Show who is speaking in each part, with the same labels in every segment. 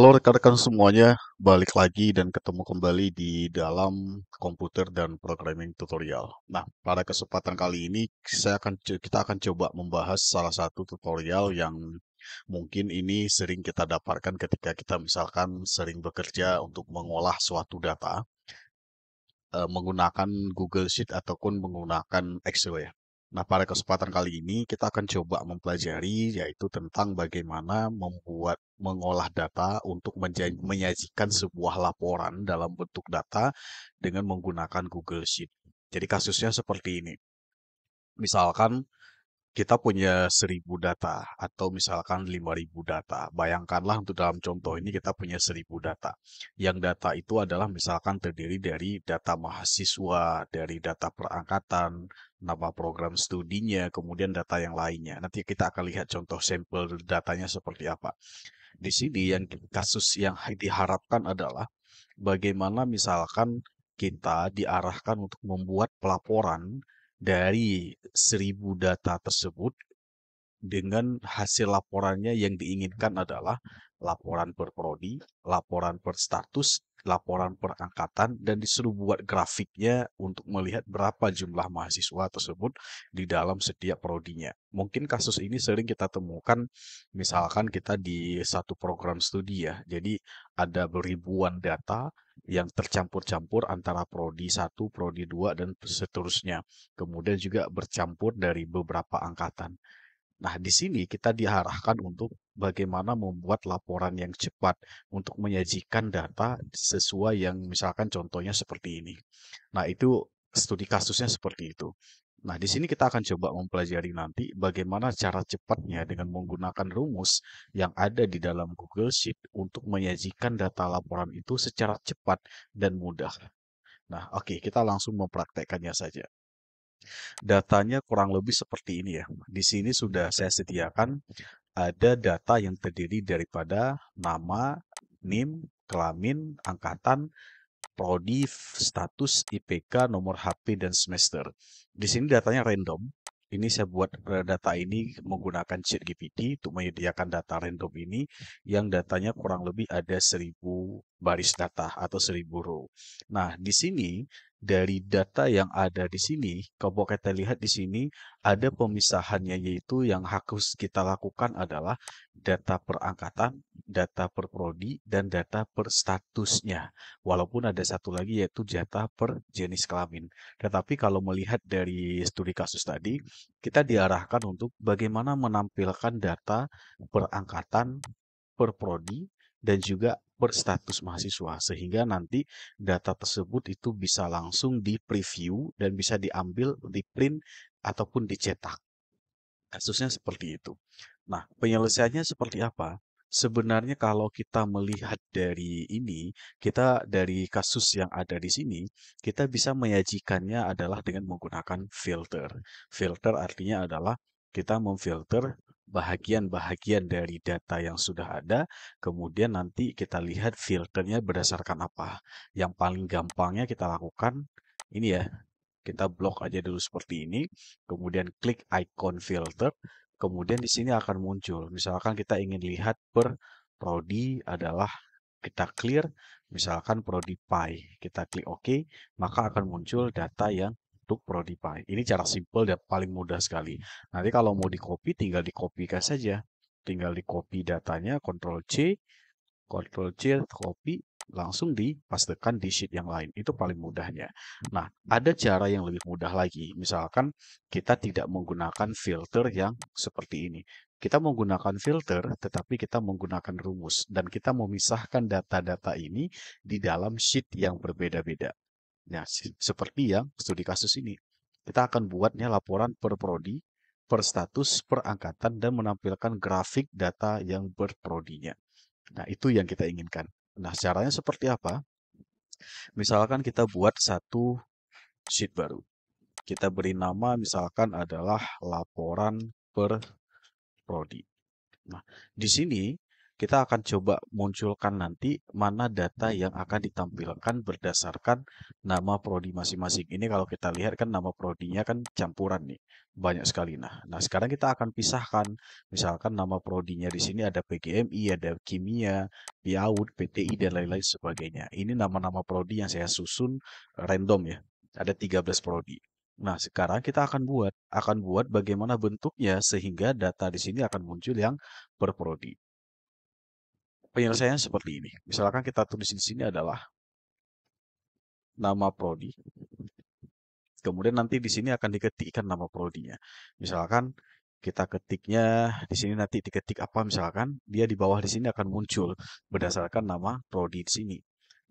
Speaker 1: Halo rekan-rekan semuanya, balik lagi dan ketemu kembali di dalam komputer dan programming tutorial. Nah, pada kesempatan kali ini kita akan coba membahas salah satu tutorial yang mungkin ini sering kita dapatkan ketika kita misalkan sering bekerja untuk mengolah suatu data menggunakan Google Sheet ataupun menggunakan Excel ya. Nah, pada kesempatan kali ini kita akan coba mempelajari yaitu tentang bagaimana mengolah data untuk menyajikan sebuah laporan dalam bentuk data dengan menggunakan Google Sheet. Jadi kasusnya seperti ini. Misalkan kita punya 1.000 data atau misalkan 5.000 data. Bayangkanlah untuk dalam contoh ini kita punya 1.000 data. Yang data itu adalah misalkan terdiri dari data mahasiswa, dari data perangkatan, nama program studinya, kemudian data yang lainnya. Nanti kita akan lihat contoh sampel datanya seperti apa. Di sini yang kasus yang diharapkan adalah bagaimana misalkan kita diarahkan untuk membuat pelaporan dari 1.000 data tersebut dengan hasil laporannya yang diinginkan adalah laporan per prodi, laporan per status, laporan per angkatan, dan disuruh buat grafiknya untuk melihat berapa jumlah mahasiswa tersebut di dalam setiap prodinya. Mungkin kasus ini sering kita temukan, misalkan kita di satu program studi ya, jadi ada beribuan data yang tercampur-campur antara prodi 1, prodi 2, dan seterusnya. Kemudian juga bercampur dari beberapa angkatan. Nah, di sini kita diarahkan untuk bagaimana membuat laporan yang cepat untuk menyajikan data sesuai yang misalkan contohnya seperti ini. Nah, itu studi kasusnya seperti itu. Nah, di sini kita akan coba mempelajari nanti bagaimana cara cepatnya dengan menggunakan rumus yang ada di dalam Google Sheet untuk menyajikan data laporan itu secara cepat dan mudah. Nah, oke, kita langsung mempraktekkannya saja. Datanya kurang lebih seperti ini ya. Di sini sudah saya sediakan ada data yang terdiri daripada nama, NIM, kelamin, angkatan, prodi, status, IPK, nomor HP, dan semester. Di sini datanya random. Ini saya buat data ini menggunakan ChatGPT untuk menyediakan data random ini yang datanya kurang lebih ada 1.000 baris data atau 1.000 row. Nah, di sini dari data yang ada di sini, kalau kita lihat di sini ada pemisahannya yaitu yang harus kita lakukan adalah data per angkatan, data per prodi, dan data per statusnya. Walaupun ada satu lagi yaitu data per jenis kelamin. Tetapi kalau melihat dari studi kasus tadi, kita diarahkan untuk bagaimana menampilkan data per angkatan, per prodi, dan juga per status mahasiswa. Sehingga nanti data tersebut itu bisa langsung di-preview dan bisa diambil, di-print, ataupun dicetak. Kasusnya seperti itu. Nah, penyelesaiannya seperti apa? Sebenarnya kalau kita melihat dari ini, kita dari kasus yang ada di sini, kita bisa menyajikannya adalah dengan menggunakan filter. Filter artinya adalah kita memfilter bahagian-bahagian dari data yang sudah ada, kemudian nanti kita lihat filternya berdasarkan apa. Yang paling gampangnya kita lakukan ini ya, kita blok aja dulu seperti ini, kemudian klik icon filter, kemudian di sini akan muncul. Misalkan kita ingin lihat per prodi adalah kita clear, misalkan prodi Pi, kita klik OK, maka akan muncul data yang untuk prodi Pi. Ini cara simple dan paling mudah sekali. Nanti kalau mau di copy, tinggal di copy saja. Tinggal di copy datanya, Ctrl C, Ctrl C, copy, langsung dipastekan di sheet yang lain. Itu paling mudahnya. Nah, ada cara yang lebih mudah lagi. Misalkan kita tidak menggunakan filter yang seperti ini. Kita menggunakan filter, tetapi kita menggunakan rumus. Dan kita memisahkan data-data ini di dalam sheet yang berbeda-beda. Nah, seperti yang studi kasus ini. Kita akan buatnya laporan per prodi, per status, per angkatan, dan menampilkan grafik data yang berprodinya. Nah, itu yang kita inginkan. Nah, caranya seperti apa? Misalkan kita buat satu sheet baru. Kita beri nama misalkan adalah laporan per prodi. Nah, di sini kita akan coba munculkan nanti mana data yang akan ditampilkan berdasarkan nama prodi masing-masing. Ini kalau kita lihat kan nama prodinya kan campuran nih, banyak sekali. Nah, sekarang kita akan pisahkan. Misalkan nama prodinya di sini ada PGMI, ada Kimia, PAUD, PTI, dan lain-lain sebagainya. Ini nama-nama prodi yang saya susun random ya. Ada 13 prodi. Nah, sekarang kita akan buat bagaimana bentuknya sehingga data di sini akan muncul yang berprodi. Penyelesaian seperti ini. Misalkan kita tulis di sini adalah nama prodi. Kemudian nanti di sini akan diketikkan nama prodinya. Misalkan kita ketiknya di sini nanti diketik apa misalkan dia di bawah di sini akan muncul berdasarkan nama prodi di sini.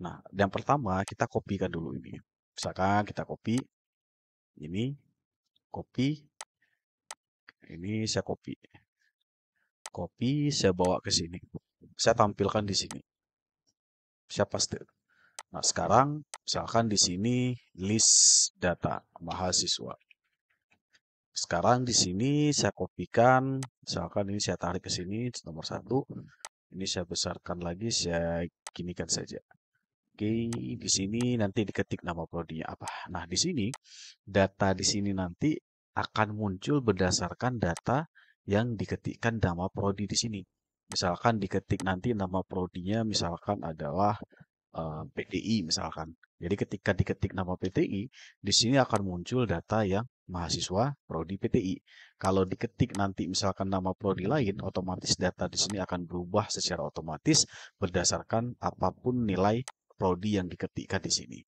Speaker 1: Nah, yang pertama kita kopikan dulu ini. Misalkan kita copy ini, copy ini saya copy. Copy saya bawa ke sini. Saya tampilkan di sini. Saya paste. Nah, sekarang misalkan di sini list data mahasiswa. Sekarang di sini saya kopikan, misalkan ini saya tarik ke sini nomor 1. Ini saya besarkan lagi, saya ginikan saja. Oke, di sini nanti diketik nama prodinya apa. Nah, di sini data di sini nanti akan muncul berdasarkan data yang diketikkan nama prodi di sini. Misalkan diketik nanti nama prodinya misalkan adalah PTI misalkan. Jadi ketika diketik nama PTI, di sini akan muncul data yang mahasiswa prodi PTI. Kalau diketik nanti misalkan nama prodi lain, otomatis data di sini akan berubah secara otomatis berdasarkan apapun nilai prodi yang diketikkan di sini.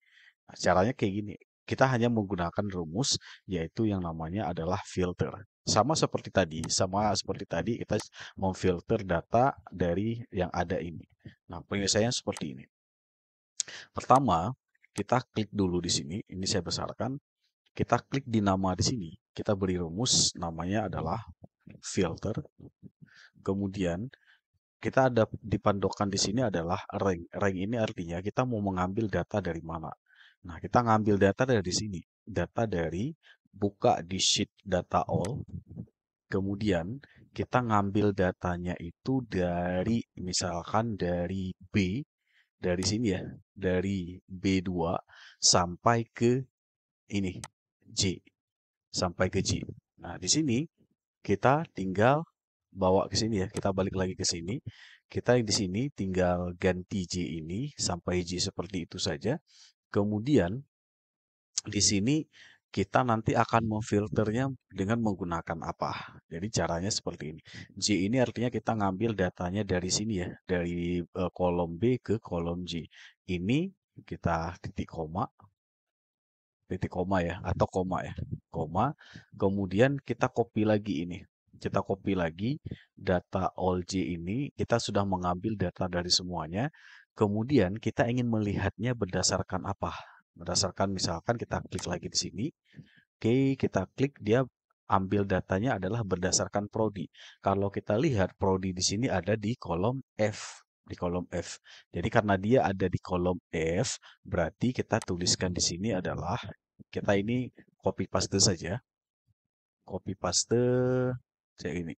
Speaker 1: Nah, caranya kayak gini. Kita hanya menggunakan rumus yaitu yang namanya adalah filter. Sama seperti tadi kita memfilter data dari yang ada ini. Nah, penyelesaian seperti ini. Pertama, kita klik dulu di sini. Ini saya besarkan. Kita klik di nama di sini. Kita beri rumus namanya adalah filter. Kemudian kita ada di pandokan di sini adalah rank. Rank ini artinya kita mau mengambil data dari mana. Nah, kita ngambil data dari sini. Data dari buka di sheet data all. Kemudian kita ngambil datanya itu dari misalkan dari B, dari sini ya, dari B2 sampai ke ini J, sampai ke J. Nah, di sini kita tinggal bawa ke sini ya, kita balik lagi ke sini. Kita di sini tinggal ganti J ini sampai J seperti itu saja. Kemudian di sini kita nanti akan memfilternya dengan menggunakan apa. Jadi caranya seperti ini. J ini artinya kita ngambil datanya dari sini ya, dari kolom B ke kolom J. Ini kita titik koma ya, atau koma ya, koma. Kemudian kita copy lagi ini. Kita copy lagi data all J ini. Kita sudah mengambil data dari semuanya. Kemudian kita ingin melihatnya berdasarkan apa? Berdasarkan misalkan kita klik lagi di sini. Oke, kita klik dia ambil datanya adalah berdasarkan prodi. Kalau kita lihat prodi di sini ada di kolom F, di kolom F. Jadi karena dia ada di kolom F, berarti kita tuliskan di sini adalah kita ini copy paste saja. Copy paste saya ini.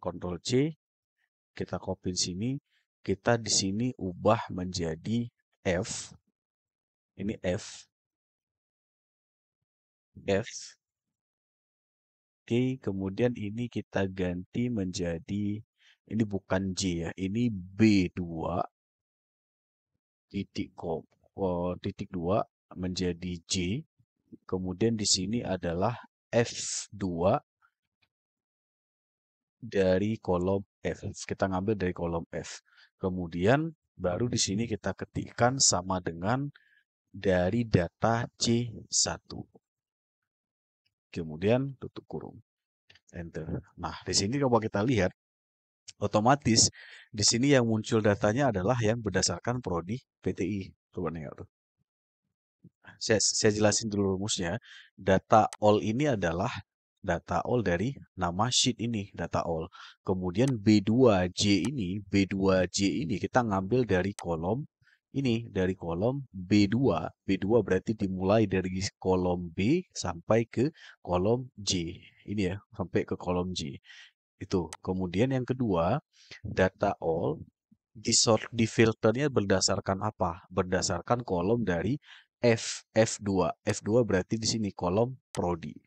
Speaker 1: Ctrl C, kita copy di sini, kita di sini ubah menjadi F. Ini F. F. Oke, kemudian ini kita ganti menjadi, ini bukan J ya, ini B2 titik 2 menjadi J. Kemudian di sini adalah F2 dari kolom F. Kita ngambil dari kolom F. Kemudian baru di sini kita ketikkan sama dengan dari data C1. Kemudian tutup kurung. Enter. Nah, di sini coba kita lihat otomatis di sini yang muncul datanya adalah yang berdasarkan prodi PTI. Coba nih tuh. Saya jelasin dulu rumusnya. Data all ini adalah data all dari nama sheet ini, data all. Kemudian B2J ini kita ngambil dari kolom ini, dari kolom B2. B2 berarti dimulai dari kolom B sampai ke kolom J. Ini ya, sampai ke kolom J. Itu. Kemudian yang kedua, data all di filternya berdasarkan apa? Berdasarkan kolom dari F2. F2 berarti di sini kolom prodi.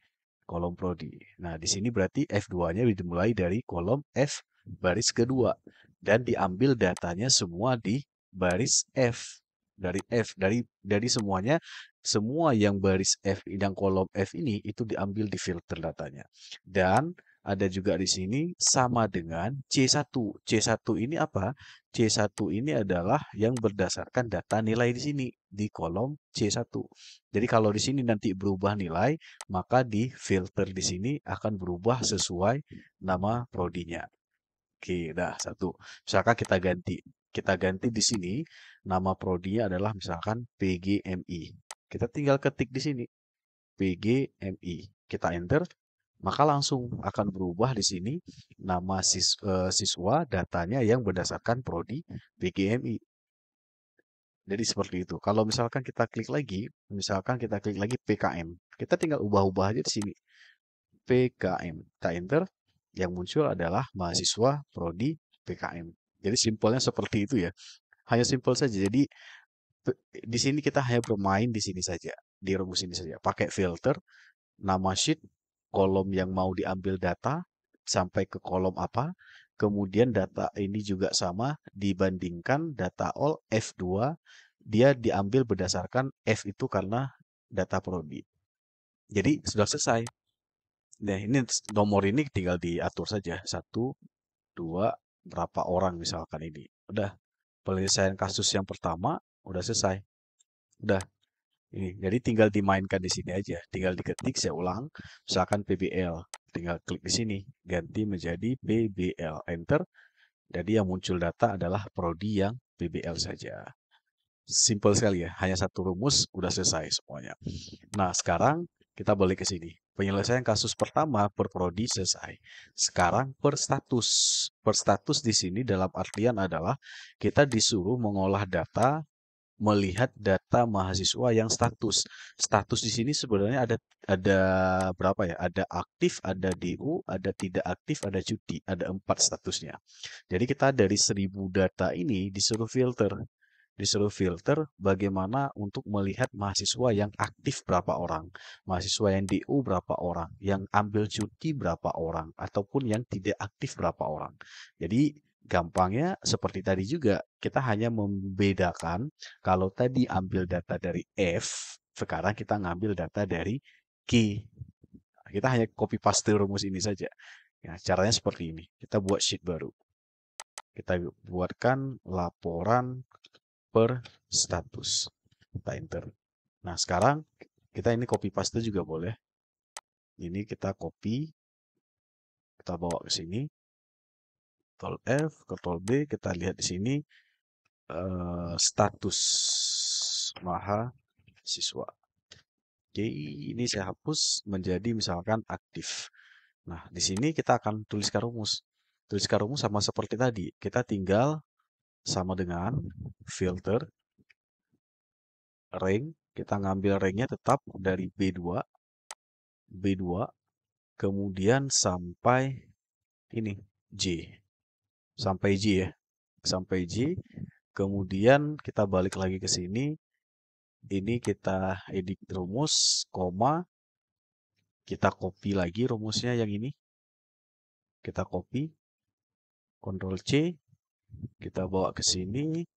Speaker 1: Kolom prodi. Nah, di sini berarti F2-nya dimulai dari kolom F baris kedua dan diambil datanya semua di baris F. Dari F, dari semuanya, semua yang baris F, yang kolom F ini itu diambil di filter datanya. Dan ada juga di sini sama dengan C1. C1 ini apa? C1 ini adalah yang berdasarkan data nilai di sini di kolom C1. Jadi kalau di sini nanti berubah nilai, maka di filter di sini akan berubah sesuai nama prodinya. Oke, dah satu. Misalkan kita ganti. Kita ganti di sini nama prodinya adalah misalkan PGMI. Kita tinggal ketik di sini PGMI. Kita enter, maka langsung akan berubah di sini nama siswa datanya yang berdasarkan prodi PGMI. Jadi seperti itu. Kalau misalkan kita klik lagi PKM, kita tinggal ubah-ubah aja di sini. PKM. Kita enter, yang muncul adalah mahasiswa prodi PKM. Jadi simpelnya seperti itu ya. Hanya simpel saja. Jadi di sini kita hanya bermain di sini saja, di rumus ini saja. Pakai filter, nama sheet, kolom yang mau diambil data, sampai ke kolom apa. Kemudian data ini juga sama, dibandingkan data all F2, dia diambil berdasarkan F itu karena data prodi. Jadi sudah selesai. Nah, ini nomor ini tinggal diatur saja. Satu, dua, berapa orang misalkan ini. Udah, penyelesaian kasus yang pertama udah selesai. Udah, ini. Jadi tinggal dimainkan di sini aja. Tinggal diketik, saya ulang. Misalkan PBL. Tinggal klik di sini. Ganti menjadi PBL. Enter. Jadi yang muncul data adalah prodi yang PBL saja. Simple sekali ya. Hanya satu rumus, udah selesai semuanya. Nah, sekarang kita balik ke sini. Penyelesaian kasus pertama per prodi selesai. Sekarang per status. Per status di sini dalam artian adalah kita disuruh mengolah data, melihat data mahasiswa yang status. Status di sini sebenarnya ada berapa ya? Ada aktif, ada DU, ada tidak aktif, ada cuti. Ada 4 statusnya. Jadi kita dari 1000 data ini disuruh filter bagaimana untuk melihat mahasiswa yang aktif berapa orang, mahasiswa yang DU berapa orang, yang ambil cuti berapa orang, ataupun yang tidak aktif berapa orang. Jadi gampangnya seperti tadi juga, kita hanya membedakan kalau tadi ambil data dari F, sekarang kita ngambil data dari G. Kita hanya copy paste rumus ini saja. Ya, caranya seperti ini. Kita buat sheet baru. Kita buatkan laporan per status. Kita enter. Nah, sekarang kita ini copy paste juga boleh. Ini kita copy, kita bawa ke sini. Ctrl F, Ctrl B, kita lihat di sini status mahasiswa. Oke, ini saya hapus menjadi misalkan aktif. Nah, di sini kita akan tuliskan rumus. Tuliskan rumus sama seperti tadi. Kita tinggal sama dengan filter rank. Kita ngambil ranknya tetap dari B2, kemudian sampai ini J, sampai J ya, sampai J. Kemudian kita balik lagi ke sini. Ini kita edit rumus, koma. Kita copy lagi rumusnya yang ini. Kita copy, Ctrl C, kita bawa ke sini.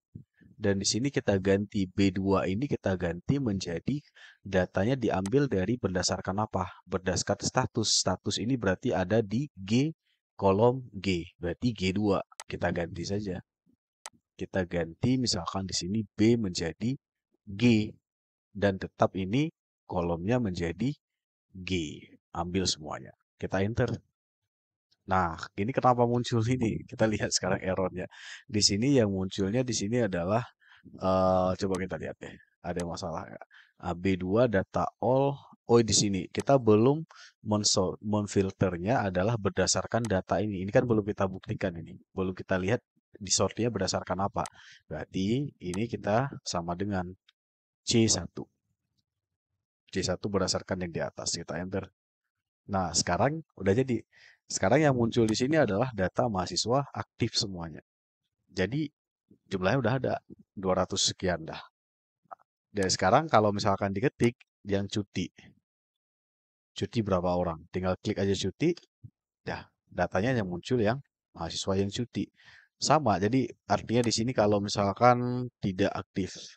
Speaker 1: Dan di sini kita ganti B2 ini kita ganti menjadi datanya diambil dari berdasarkan apa? Berdasarkan status. Status ini berarti ada di G, kolom G. Berarti G2. Kita ganti saja. Kita ganti misalkan di sini B menjadi G. Dan tetap ini kolomnya menjadi G. Ambil semuanya. Kita enter. Nah, ini kenapa muncul ini? Kita lihat sekarang errornya. Di sini yang munculnya di sini adalah coba kita lihat deh. Ada masalah nggak? B2 data all. Oh, di sini kita belum memfilternya adalah berdasarkan data ini. Ini kan belum kita buktikan ini. Belum kita lihat di sortnya berdasarkan apa. Berarti ini kita sama dengan C1. C1 berdasarkan yang di atas. Kita enter. Nah, sekarang udah jadi. Sekarang yang muncul di sini adalah data mahasiswa aktif semuanya. Jadi jumlahnya udah ada 200 sekian dah. Dan sekarang kalau misalkan diketik yang cuti, cuti berapa orang? Tinggal klik aja cuti, ya datanya yang muncul yang mahasiswa yang cuti. Sama, jadi artinya di sini kalau misalkan tidak aktif,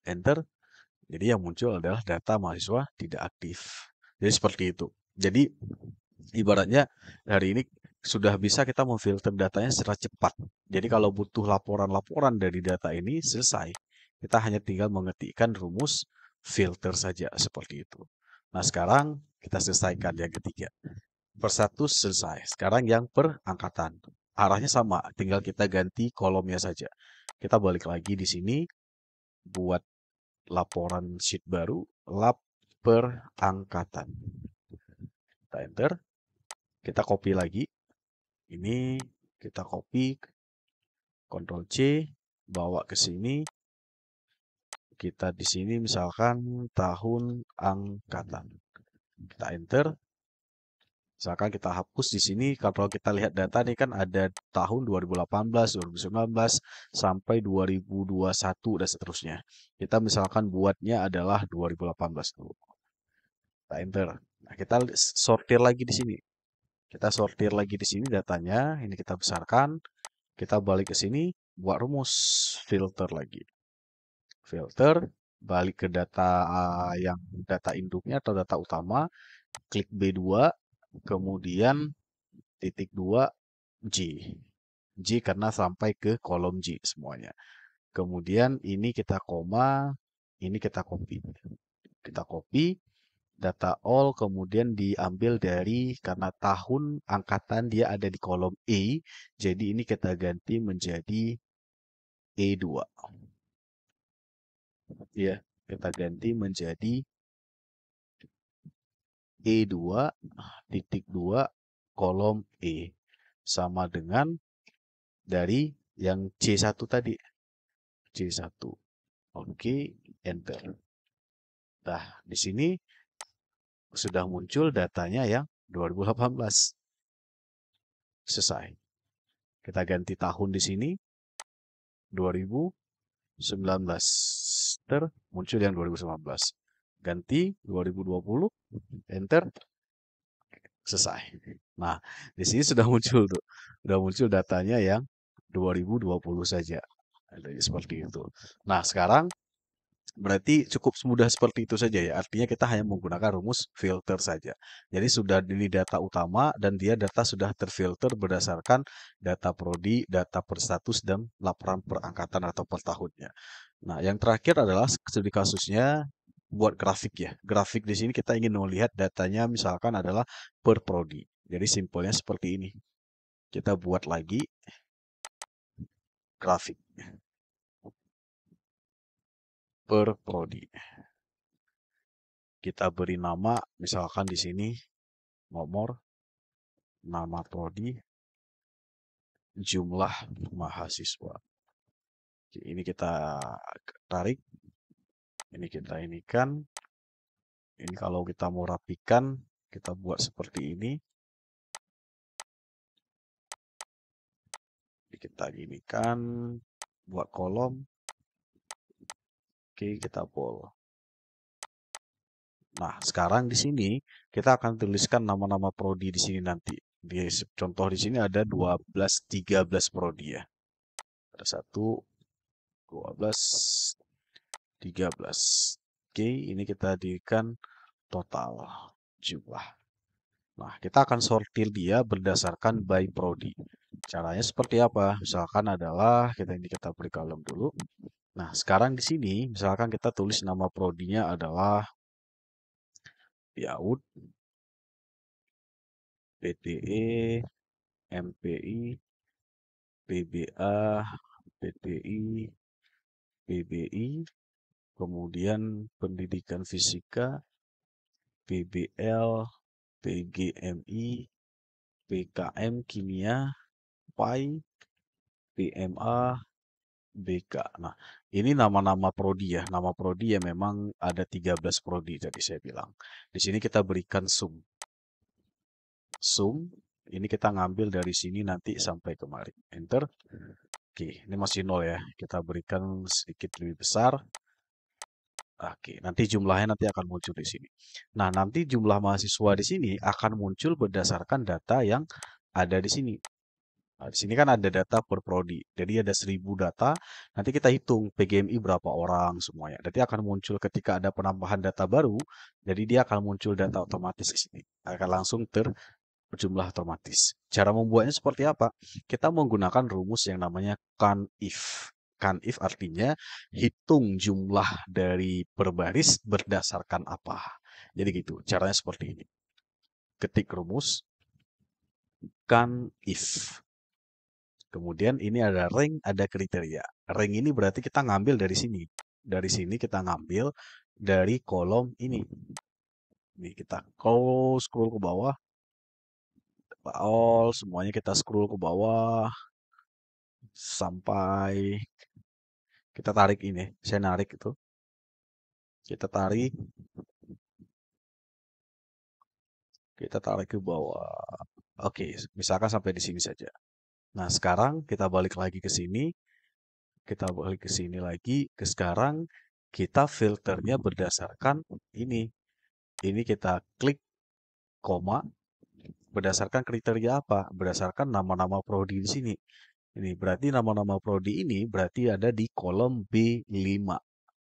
Speaker 1: enter, jadi yang muncul adalah data mahasiswa tidak aktif. Jadi seperti itu. Jadi ibaratnya hari ini sudah bisa kita memfilter datanya secara cepat. Jadi kalau butuh laporan-laporan dari data ini selesai. Kita hanya tinggal mengetikkan rumus filter saja seperti itu. Nah sekarang kita selesaikan yang ketiga. Persatu selesai. Sekarang yang per angkatan. Arahnya sama, tinggal kita ganti kolomnya saja. Kita balik lagi di sini, buat laporan sheet baru, lab per angkatan. Kita enter, kita copy lagi. Ini kita copy, Ctrl C, bawa ke sini. Kita di sini misalkan tahun angkatan. Kita enter. Misalkan kita hapus di sini, kalau kita lihat data nih kan ada tahun 2018, 2019, sampai 2021 dan seterusnya. Kita misalkan buatnya adalah 2018 dulu. Kita enter. Nah, kita sortir lagi di sini. Kita sortir lagi di sini datanya, ini kita besarkan. Kita balik ke sini, buat rumus filter lagi. Filter, balik ke data yang data induknya atau data utama, klik B2, kemudian titik 2 J. J karena sampai ke kolom J semuanya. Kemudian ini kita koma, ini kita copy. Kita copy, data all kemudian diambil dari karena tahun angkatan dia ada di kolom E, jadi ini kita ganti menjadi E2. Ya, kita ganti menjadi E2 titik 2 kolom E sama dengan dari yang C1 tadi. C1. Oke, enter. Nah, di sini sudah muncul datanya yang 2018. Selesai. Kita ganti tahun di sini 2019. Muncul yang 2019. Ganti 2020, enter, selesai. Nah, di sini sudah muncul tuh. Sudah muncul datanya yang 2020 saja. Jadi seperti itu. Nah, sekarang berarti cukup mudah seperti itu saja ya. Artinya kita hanya menggunakan rumus filter saja. Jadi sudah ini data utama dan dia data sudah terfilter berdasarkan data prodi, data per status, dan laporan per angkatan atau per tahunnya. Nah, yang terakhir adalah studi kasusnya buat grafik ya. Grafik di sini kita ingin melihat datanya misalkan adalah per prodi. Jadi simpelnya seperti ini. Kita buat lagi grafik per prodi. Kita beri nama misalkan di sini nomor, nama prodi, jumlah mahasiswa. Ini kita tarik, ini kita inikan. Ini kalau kita mau rapikan, kita buat seperti ini. Kita inikan, buat kolom. Oke, kita bold. Nah, sekarang di sini kita akan tuliskan nama-nama prodi di sini nanti. Di contoh di sini ada 12, 13 prodi ya. Ada 1, 12, 13. Oke, ini kita jadikan total jumlah. Nah, kita akan sortir dia berdasarkan by prodi. Caranya seperti apa? Misalkan adalah kita beri kolom dulu. Nah, sekarang di sini misalkan kita tulis nama prodinya adalah PIAUD, PTE, MPI, PBA, PTI, PBI, kemudian pendidikan fisika, PBL, PGMI, PKM kimia, PAI, PMA, BK. Nah, ini nama-nama prodi ya. Nama prodi ya memang ada 13 prodi tadi saya bilang. Di sini kita berikan sum. Zoom. Ini kita ngambil dari sini nanti sampai kemari. Enter. Oke, ini masih 0 ya. Kita berikan sedikit lebih besar. Oke, nanti jumlahnya nanti akan muncul di sini. Nah, nanti jumlah mahasiswa di sini akan muncul berdasarkan data yang ada di sini. Nah, di sini kan ada data per prodi. Jadi ada 1000 data. Nanti kita hitung PGMI berapa orang semuanya. Nanti akan muncul ketika ada penambahan data baru. Jadi dia akan muncul data otomatis di sini. Akan langsung berjumlah otomatis. Cara membuatnya seperti apa? Kita menggunakan rumus yang namanya CANIF. CANIF artinya hitung jumlah dari per baris berdasarkan apa. Jadi gitu, caranya seperti ini. Ketik rumus CANIF. Kemudian ini ada rank, ada kriteria. Rank ini berarti kita ngambil dari sini. Dari sini kita ngambil dari kolom ini. Ini kita scroll ke bawah. All semuanya kita scroll ke bawah sampai kita tarik ini. Saya narik itu. Kita tarik. Kita tarik ke bawah. Oke, misalkan sampai di sini saja. Nah, sekarang kita balik lagi ke sini. Kita balik ke sini lagi. Ke sekarang kita filternya berdasarkan ini. Ini kita klik koma berdasarkan kriteria apa? Berdasarkan nama-nama prodi di sini. Ini berarti nama-nama prodi ini berarti ada di kolom B5.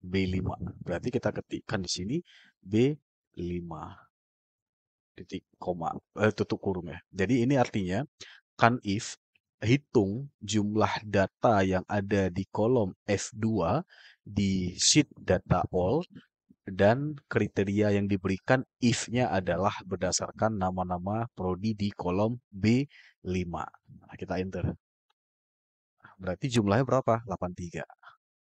Speaker 1: B5. Berarti kita ketikkan di sini B5 titik koma tutup kurung ya. Jadi ini artinya kan if hitung jumlah data yang ada di kolom F2 di sheet data all dan kriteria yang diberikan if-nya adalah berdasarkan nama-nama prodi di kolom B5. Nah, kita enter. Berarti jumlahnya berapa? 83.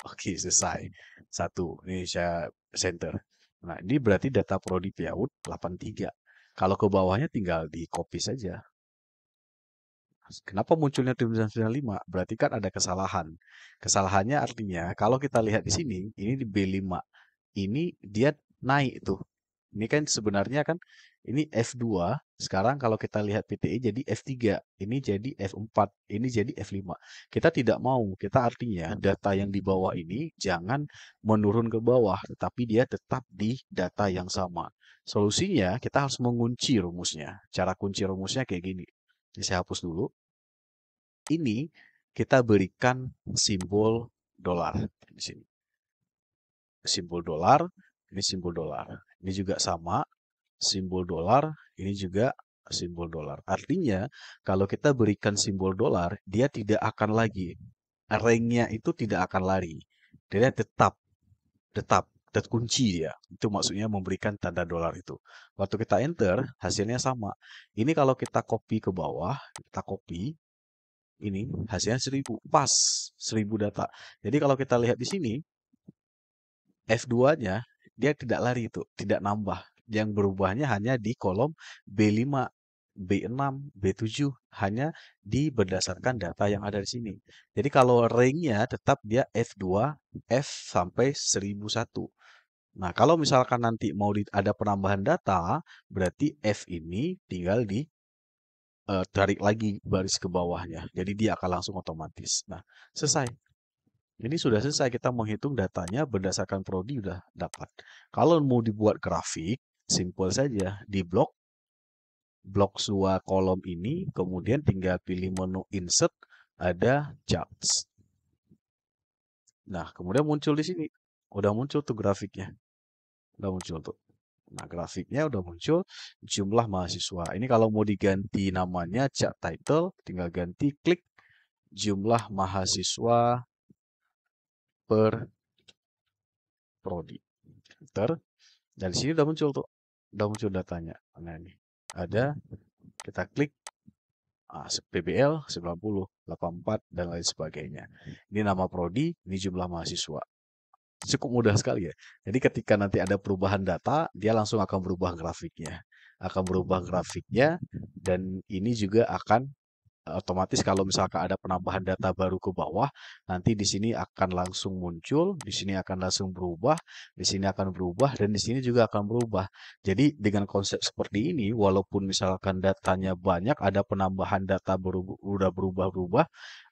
Speaker 1: Oke, selesai. Satu, ini saya center. Nah, ini berarti data prodi PAUD 83. Kalau ke bawahnya tinggal di copy saja. Kenapa munculnya tim 995? Berarti kan ada kesalahan. Kesalahannya artinya kalau kita lihat di sini, ini di B5. Ini dia naik tuh. Ini kan sebenarnya kan ini F2. Sekarang kalau kita lihat PTE jadi F3. Ini jadi F4. Ini jadi F5. Kita tidak mau. Kita artinya data yang di bawah ini jangan menurun ke bawah. Tetapi dia tetap di data yang sama. Solusinya kita harus mengunci rumusnya. Cara kunci rumusnya kayak gini. Ini saya hapus dulu. Ini kita berikan simbol dolar di sini. Simbol dolar, ini simbol dolar. Ini juga sama, simbol dolar, ini juga simbol dolar. Artinya, kalau kita berikan simbol dolar, dia tidak akan lagi, ranknya itu tidak akan lari. Dia tetap terkunci dia. Itu maksudnya memberikan tanda dolar itu. Waktu kita enter, hasilnya sama. Ini kalau kita copy ke bawah, kita copy, ini hasilnya 1000 pas 1000 data. Jadi kalau kita lihat di sini F2-nya dia tidak lari itu, tidak nambah. Yang berubahnya hanya di kolom B5, B6, B7 hanya berdasarkan data yang ada di sini. Jadi kalau rank-nya tetap dia F2, F sampai 1001. Nah, kalau misalkan nanti mau ada penambahan data, berarti F ini tinggal tarik lagi baris ke bawahnya. Jadi dia akan langsung otomatis. Nah, selesai. Ini sudah selesai kita menghitung datanya berdasarkan prodi sudah dapat. Kalau mau dibuat grafik, simple saja. Di blok dua kolom ini, kemudian tinggal pilih menu insert, ada charts. Nah, kemudian muncul di sini. Udah muncul tuh grafiknya. Udah muncul tuh. Nah, grafiknya udah muncul jumlah mahasiswa. Ini kalau mau diganti namanya chart title, tinggal ganti klik jumlah mahasiswa per prodi. Enter. Dan di sini udah muncul tuh. Udah muncul datanya. Nah, ini ada kita klik PBL 90, 84 dan lain sebagainya. Ini nama prodi, ini jumlah mahasiswa. Cukup mudah sekali ya. Jadi ketika nanti ada perubahan data, dia langsung akan berubah grafiknya. Akan berubah grafiknya dan ini juga akan otomatis kalau misalkan ada penambahan data baru ke bawah, nanti di sini akan langsung muncul, di sini akan langsung berubah, di sini akan berubah, dan di sini juga akan berubah. Jadi dengan konsep seperti ini, walaupun misalkan datanya banyak, ada penambahan data udah berubah-berubah,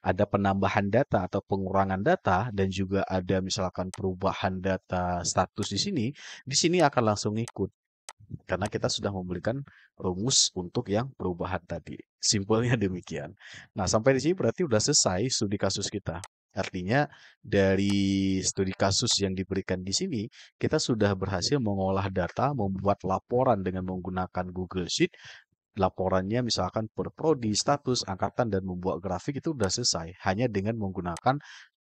Speaker 1: ada penambahan data atau pengurangan data, dan juga ada misalkan perubahan data status di sini akan langsung ikut. Karena kita sudah memberikan rumus untuk yang perubahan tadi. Simpelnya demikian. Nah, sampai di sini berarti sudah selesai studi kasus kita. Artinya dari studi kasus yang diberikan di sini, kita sudah berhasil mengolah data, membuat laporan dengan menggunakan Google Sheet. Laporannya misalkan per prodi, status, angkatan, dan membuat grafik itu sudah selesai. Hanya dengan menggunakan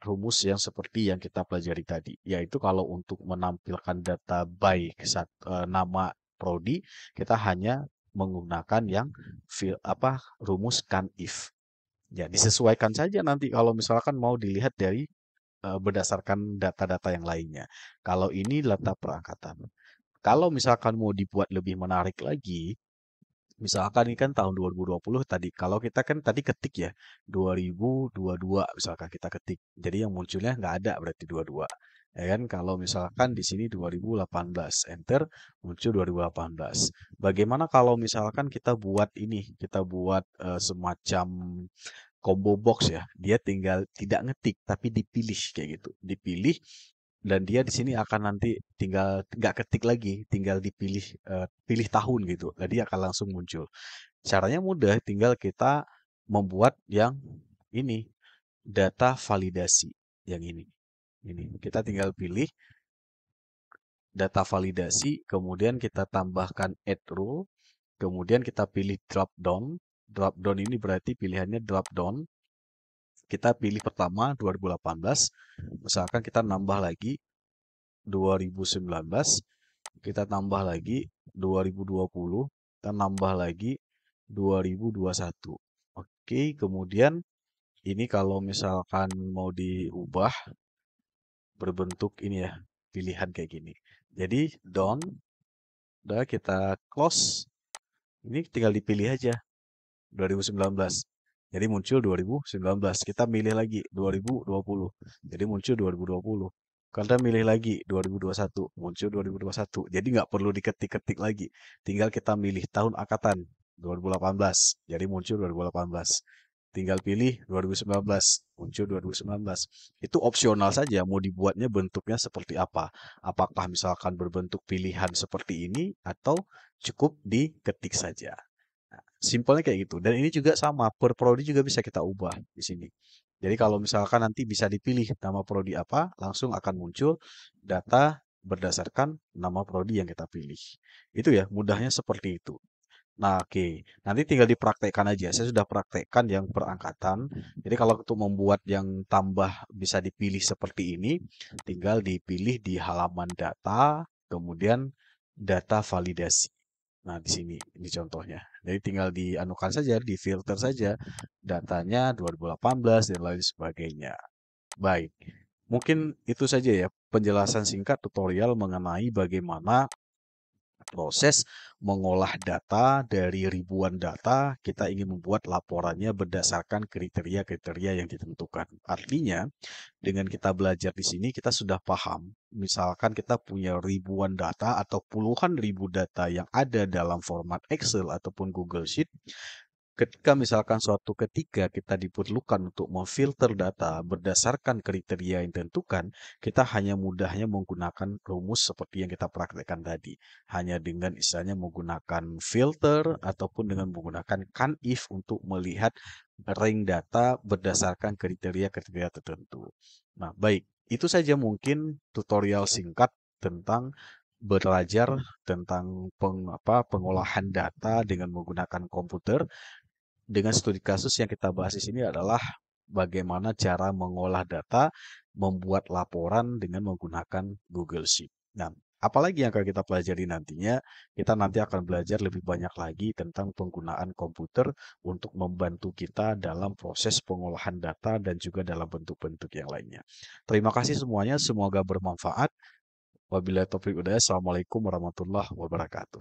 Speaker 1: rumus yang seperti yang kita pelajari tadi, yaitu kalau untuk menampilkan data by nama prodi, kita hanya menggunakan yang rumus CANIF. Ya, disesuaikan saja nanti kalau misalkan mau dilihat dari berdasarkan data-data yang lainnya. Kalau ini data perangkatan. Kalau misalkan mau dibuat lebih menarik lagi, misalkan ini kan tahun 2020 tadi. Kalau kita kan tadi ketik ya, 2022 misalkan kita ketik. Jadi yang munculnya nggak ada berarti 22. Ya kan? Kalau misalkan di sini 2018, enter, muncul 2018. Bagaimana kalau misalkan kita buat ini, kita buat semacam combo box ya. Dia tinggal tidak ngetik tapi dipilih kayak gitu. Dipilih dan dia di sini akan nanti tinggal nggak ketik lagi, tinggal dipilih pilih tahun gitu. Jadi akan langsung muncul. Caranya mudah, tinggal kita membuat yang ini data validasi yang ini. Ini kita tinggal pilih data validasi, kemudian kita tambahkan add rule, kemudian kita pilih drop down. Drop down ini berarti pilihannya drop down. Kita pilih pertama 2018, misalkan kita nambah lagi 2019, kita tambah lagi 2020, kita nambah lagi 2021. Oke, kemudian ini kalau misalkan mau diubah berbentuk ini ya, pilihan kayak gini. Jadi down, udah kita close. Ini tinggal dipilih aja 2019. Jadi muncul 2019. Kita milih lagi 2020. Jadi muncul 2020. Kita milih lagi 2021. Muncul 2021. Jadi nggak perlu diketik-ketik lagi. Tinggal kita milih tahun angkatan 2018. Jadi muncul 2018. Tinggal pilih 2019. Muncul 2019. Itu opsional saja mau dibuatnya bentuknya seperti apa. Apakah misalkan berbentuk pilihan seperti ini atau cukup diketik saja. Simpelnya kayak gitu. Dan ini juga sama, per prodi juga bisa kita ubah di sini. Jadi kalau misalkan nanti bisa dipilih nama prodi apa, langsung akan muncul data berdasarkan nama prodi yang kita pilih. Itu ya, mudahnya seperti itu. Nah, oke. Nanti tinggal dipraktekkan aja. Saya sudah praktekkan yang perangkatan. Jadi kalau untuk membuat yang tambah bisa dipilih seperti ini, tinggal dipilih di halaman data, kemudian data validasi. Nah, di sini ini contohnya. Jadi tinggal dianukan saja, difilter saja datanya 2018 dan lain sebagainya. Baik. Mungkin itu saja ya penjelasan singkat tutorial mengenai bagaimana proses mengolah data dari ribuan data, kita ingin membuat laporannya berdasarkan kriteria-kriteria yang ditentukan. Artinya, dengan kita belajar di sini, kita sudah paham. Misalkan kita punya ribuan data atau puluhan ribu data yang ada dalam format Excel ataupun Google Sheet, ketika misalkan suatu ketika kita diperlukan untuk memfilter data berdasarkan kriteria yang ditentukan, kita hanya mudahnya menggunakan rumus seperti yang kita praktekkan tadi. Hanya dengan istilahnya menggunakan filter ataupun dengan menggunakan CANIF untuk melihat rank data berdasarkan kriteria-kriteria tertentu. Nah, baik. Itu saja mungkin tutorial singkat tentang belajar tentang pengolahan data dengan menggunakan komputer. Dengan studi kasus yang kita bahas di sini adalah bagaimana cara mengolah data, membuat laporan dengan menggunakan Google Sheet. Nah, apalagi yang akan kita pelajari nantinya, kita nanti akan belajar lebih banyak lagi tentang penggunaan komputer untuk membantu kita dalam proses pengolahan data dan juga dalam bentuk-bentuk yang lainnya. Terima kasih semuanya, semoga bermanfaat. Wabillahi taufiq hidayah. Assalamualaikum warahmatullahi wabarakatuh.